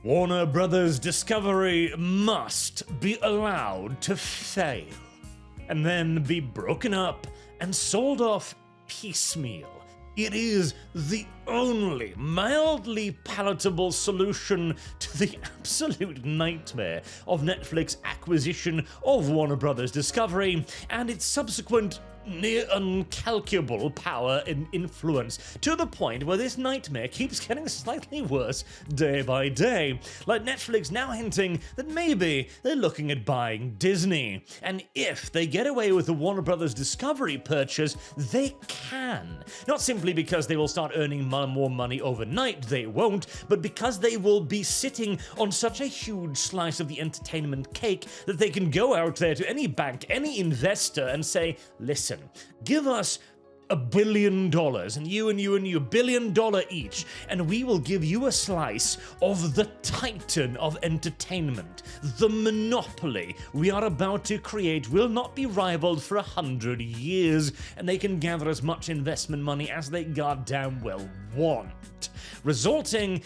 Warner Brothers Discovery must be allowed to fail, and then be broken up and sold off piecemeal. It is the only mildly palatable solution to the absolute nightmare of Netflix acquisition of Warner Brothers Discovery and its subsequent near incalculable power and influence, to the point where this nightmare keeps getting slightly worse day by day, like Netflix now hinting that maybe they're looking at buying Disney, and if they get away with the Warner Brothers Discovery purchase, they can. Not simply because they will start earning more money overnight, they won't, but because they will be sitting on such a huge slice of the entertainment cake that they can go out there to any bank, any investor, and say, listen, give us $1 billion, and you $1 billion each, and we will give you a slice of the titan of entertainment. The monopoly we are about to create will not be rivaled for 100 years, and they can gather as much investment money as they goddamn well want, resulting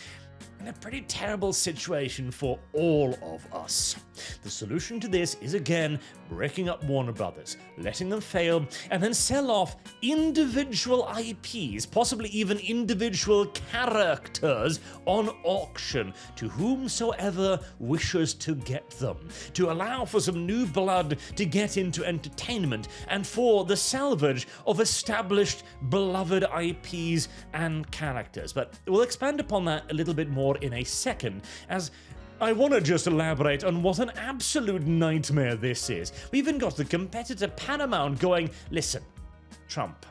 in a pretty terrible situation for all of us. The solution to this is, again, breaking up Warner Brothers, letting them fail, and then sell off individual IPs, possibly even individual characters, on auction to whomsoever wishes to get them, to allow for some new blood to get into entertainment, and for the salvage of established, beloved IPs and characters. But we'll expand upon that a little bit more in a second, as I want to just elaborate on what an absolute nightmare this is. We even got the competitor Paramount going, listen, Trump,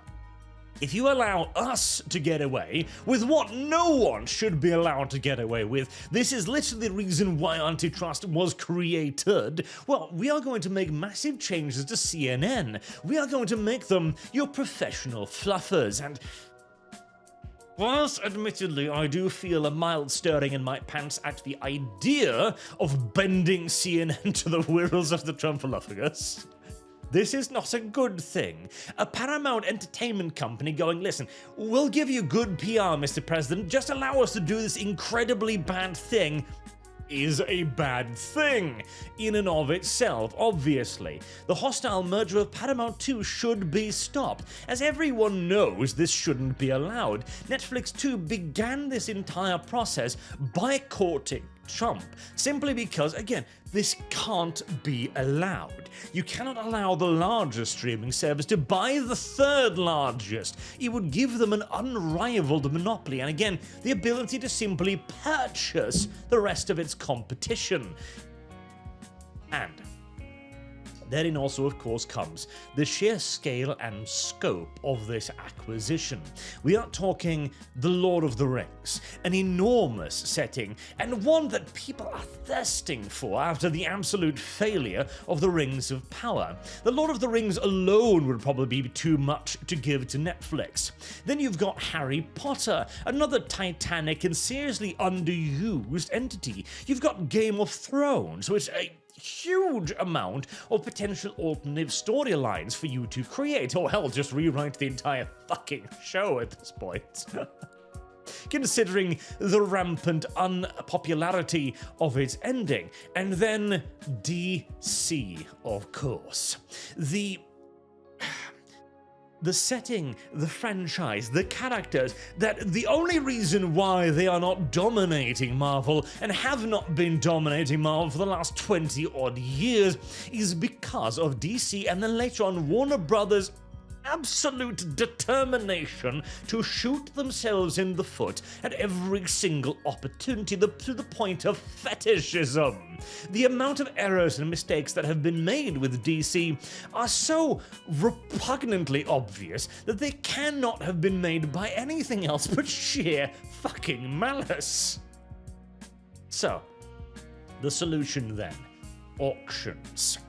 if you allow us to get away with what no one should be allowed to get away with, this is literally the reason why antitrust was created, well, we are going to make massive changes to CNN. We are going to make them your professional fluffers, and whilst admittedly I do feel a mild stirring in my pants at the idea of bending CNN to the wills of the Trump-lophagus, this is not a good thing. A Paramount Entertainment company going, listen, we'll give you good PR, Mr. President, just allow us to do this incredibly bad thing, is a bad thing in and of itself, obviously. The hostile merger of Paramount 2 should be stopped. As everyone knows, this shouldn't be allowed. Netflix 2 began this entire process by courting Trump, simply because, again, this can't be allowed. You cannot allow the largest streaming service to buy the third largest. It would give them an unrivaled monopoly, and again, the ability to simply purchase the rest of its competition. And therein also, of course, comes the sheer scale and scope of this acquisition. We are talking The Lord of the Rings, an enormous setting, and one that people are thirsting for after the absolute failure of the Rings of Power. The Lord of the Rings alone would probably be too much to give to Netflix. Then you've got Harry Potter, another titanic and seriously underused entity. You've got Game of Thrones, which huge amount of potential alternative storylines for you to create, or hell, just rewrite the entire fucking show at this point. Considering the rampant unpopularity of its ending. And then DC, of course. The setting, the franchise, the characters, that the only reason why they are not dominating Marvel and have not been dominating Marvel for the last 20 odd years is because of DC and then later on Warner Brothers' absolute determination to shoot themselves in the foot at every single opportunity, to the point of fetishism. The amount of errors and mistakes that have been made with DC are so repugnantly obvious that they cannot have been made by anything else but sheer fucking malice. So, the solution then: auctions.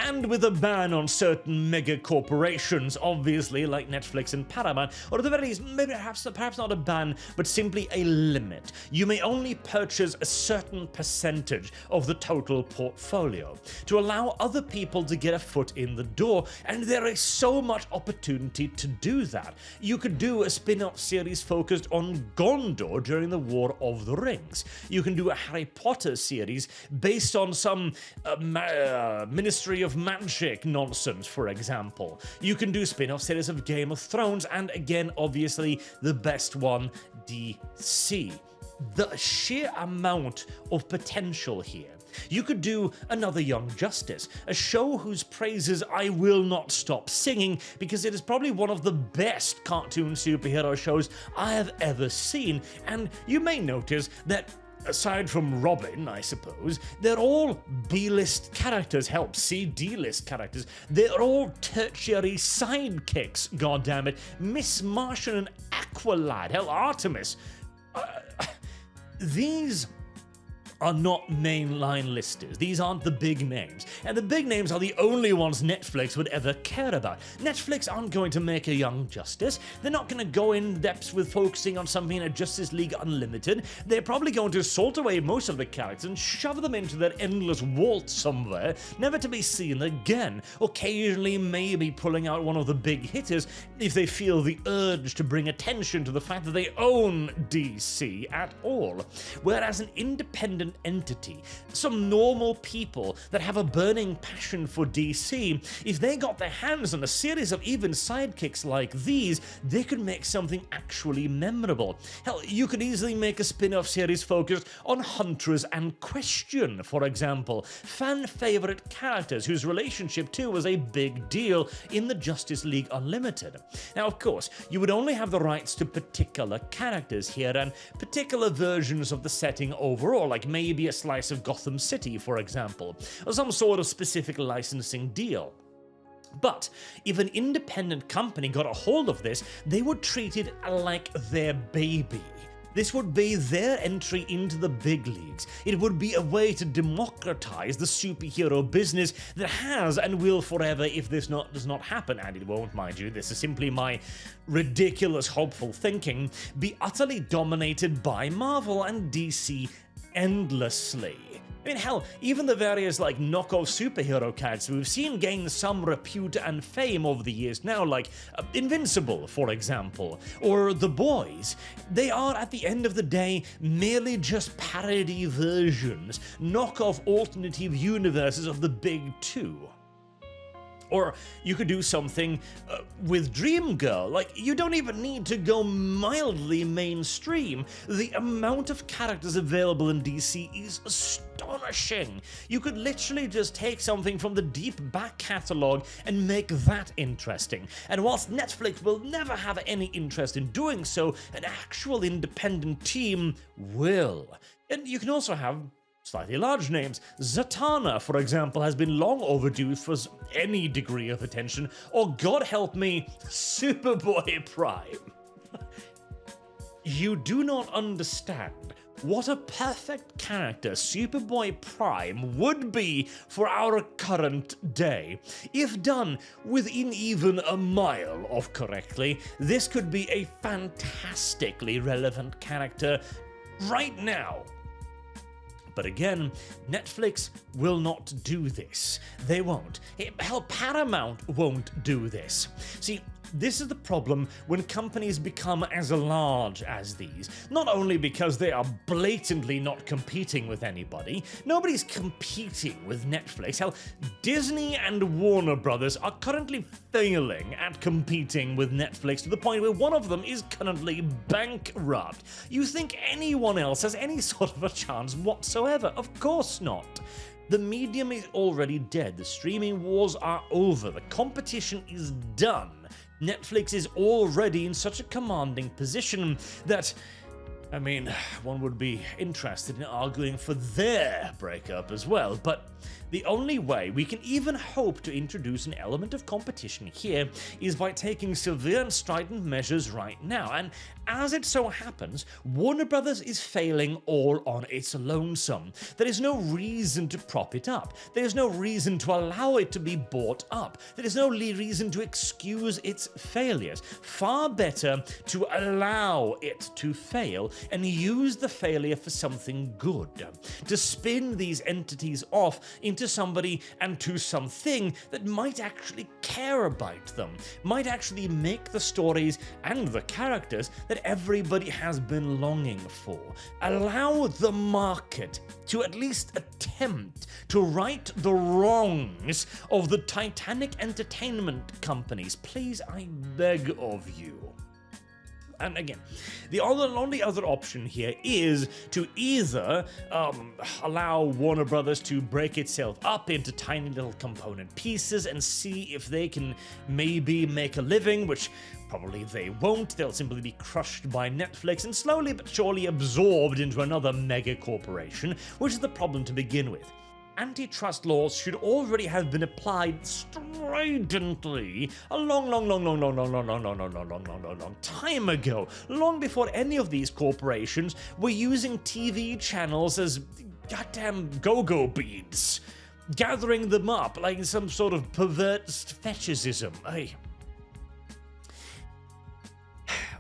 and with a ban on certain mega corporations, obviously, like Netflix and Paramount, or at the very least, maybe perhaps not a ban, but simply a limit. You may only purchase a certain percentage of the total portfolio to allow other people to get a foot in the door, and there is so much opportunity to do that. You could do a spin-off series focused on Gondor during the War of the Rings. You can do a Harry Potter series based on some Ministry of Magic nonsense, for example. You can do spin-off series of Game of Thrones, and again, obviously, the best one, DC. The sheer amount of potential here. You could do another Young Justice, a show whose praises I will not stop singing because it is probably one of the best cartoon superhero shows I have ever seen, and you may notice that aside from Robin, I suppose, they're all B-list characters, help, C, D-list characters. They're all tertiary sidekicks, goddammit. Miss Martian and Aqualad, hell, Artemis. These are not mainline listers. These aren't the big names. And the big names are the only ones Netflix would ever care about. Netflix aren't going to make a Young Justice. They're not going to go in depth with focusing on something in a Justice League Unlimited. They're probably going to salt away most of the characters and shove them into their endless vault somewhere, never to be seen again. Occasionally maybe pulling out one of the big hitters if they feel the urge to bring attention to the fact that they own DC at all. Whereas an independent entity, some normal people that have a burning passion for DC, if they got their hands on a series of even sidekicks like these, they could make something actually memorable. Hell, you could easily make a spin-off series focused on Huntress and Question, for example, fan-favorite characters whose relationship too was a big deal in the Justice League Unlimited. Now, of course, you would only have the rights to particular characters here and particular versions of the setting overall, like maybe a slice of Gotham City, for example, or some sort of specific licensing deal. But if an independent company got a hold of this, they would treat it like their baby. This would be their entry into the big leagues. It would be a way to democratize the superhero business that has and will forever, if this does not happen, and it won't, mind you, this is simply my ridiculous hopeful thinking, be utterly dominated by Marvel and DC endlessly. I mean, hell, even the various, knockoff superhero characters we've seen gain some repute and fame over the years now, like Invincible, for example, or The Boys. They are, at the end of the day, merely just parody versions, knockoff alternative universes of the big two. Or you could do something with Dreamgirl. You don't even need to go mildly mainstream. The amount of characters available in DC is astonishing. You could literally just take something from the deep back catalogue and make that interesting. And whilst Netflix will never have any interest in doing so, an actual independent team will. And you can also have slightly large names. Zatanna, for example, has been long overdue for any degree of attention, or God help me, Superboy Prime. You do not understand what a perfect character Superboy Prime would be for our current day. If done within even a mile of correctly, this could be a fantastically relevant character right now. But again, Netflix will not do this. They won't. Hell, Paramount won't do this. See, this is the problem when companies become as large as these. Not only because they are blatantly not competing with anybody, nobody's competing with Netflix. Hell, Disney and Warner Brothers are currently failing at competing with Netflix to the point where one of them is currently bankrupt. You think anyone else has any sort of a chance whatsoever? Of course not. The medium is already dead. The streaming wars are over. The competition is done. Netflix is already in such a commanding position that, I mean, one would be interested in arguing for their breakup as well, but the only way we can even hope to introduce an element of competition here is by taking severe and strident measures right now, and As it so happens, Warner Brothers is failing all on its lonesome. There is no reason to prop it up. There is no reason to allow it to be bought up. There is no reason to excuse its failures. Far better to allow it to fail and use the failure for something good. To spin these entities off into somebody and to something that might actually care about them, might actually make the stories and the characters that everybody has been longing for. Allow the market to at least attempt to right the wrongs of the Titanic entertainment companies. Please, I beg of you. And again, the only other option here is to either allow Warner Brothers to break itself up into tiny little component pieces and see if they can maybe make a living, which probably they won't. They'll simply be crushed by Netflix and slowly but surely absorbed into another mega corporation, which is the problem to begin with. Antitrust laws should already have been applied stridently a long time ago, long before any of these corporations were using TV channels as goddamn go-go beads, gathering them up like some sort of perverse fetishism.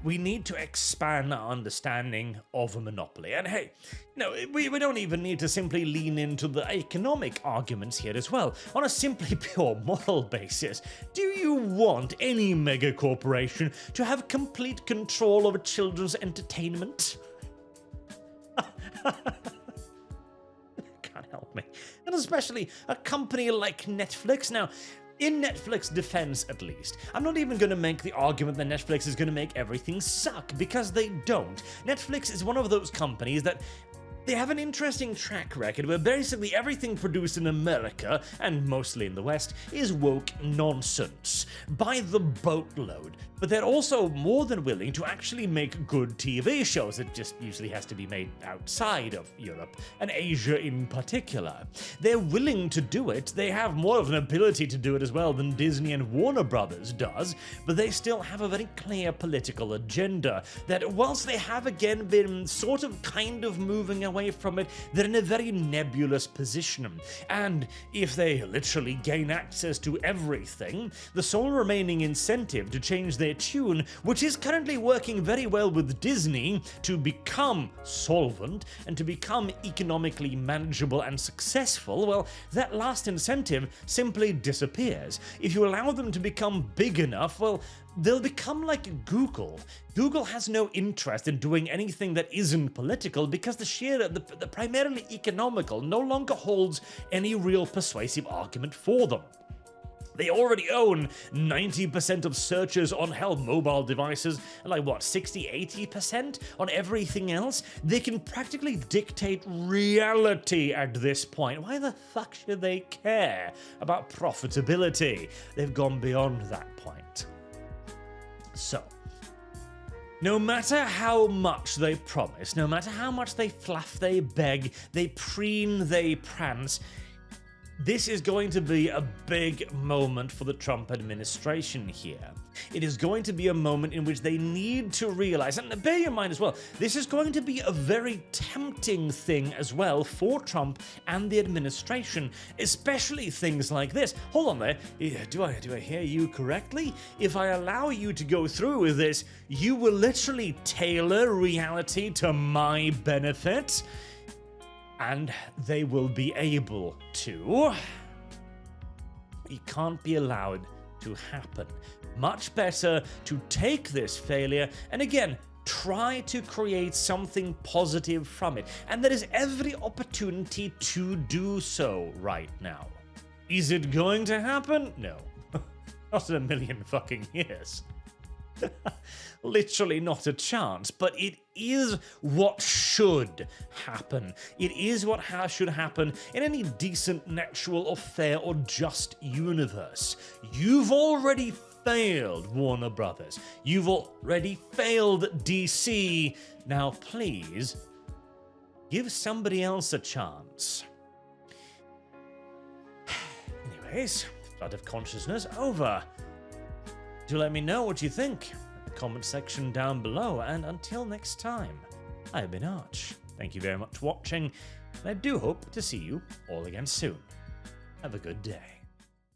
We need to expand our understanding of a monopoly. And hey, no, we don't even need to simply lean into the economic arguments here as well. On a simply pure moral basis, do you want any mega corporation to have complete control over children's entertainment? Can't help me. And especially a company like Netflix. Now, in Netflix defense, at least, I'm not even going to make the argument that Netflix is going to make everything suck, because they don't. Netflix is one of those companies that they have an interesting track record where basically everything produced in America, and mostly in the West, is woke nonsense by the boatload. But they're also more than willing to actually make good TV shows. It just usually has to be made outside of Europe, and Asia in particular. They're willing to do it. They have more of an ability to do it as well than Disney and Warner Brothers does, but they still have a very clear political agenda that, whilst they have again been sort of kind of moving away from it, they're in a very nebulous position. And if they literally gain access to everything, the sole remaining incentive to change their tune, which is currently working very well with Disney, to become solvent and to become economically manageable and successful, well, that last incentive simply disappears. If you allow them to become big enough, well, they'll become like Google. Google has no interest in doing anything that isn't political because the primarily economical no longer holds any real persuasive argument for them. They already own 90% of searches on mobile devices, and like what, 60-80% on everything else? They can practically dictate reality at this point. Why the fuck should they care about profitability? They've gone beyond that point. So, no matter how much they promise, no matter how much they fluff, they beg, they preen, they prance, this is going to be a big moment for the Trump administration here. It is going to be a moment in which they need to realize, and bear in mind as well, this is going to be a very tempting thing as well for Trump and the administration, especially things like this. Hold on there, do I hear you correctly? If I allow you to go through with this, you will literally tailor reality to my benefit? And they will be able to. It can't be allowed to happen. Much better to take this failure and again, try to create something positive from it. And there is every opportunity to do so right now. Is it going to happen? No. Not in a million fucking years. Literally not a chance, but it is what should happen. It is what should happen in any decent, natural, or fair, or just universe. You've already failed, Warner Brothers. You've already failed, DC. Now, please, give somebody else a chance. Anyways, flood of consciousness over. Do let me know what you think. comment section down below, and until next time, I've been Arch. Thank you very much for watching, and I do hope to see you all again soon. Have a good day.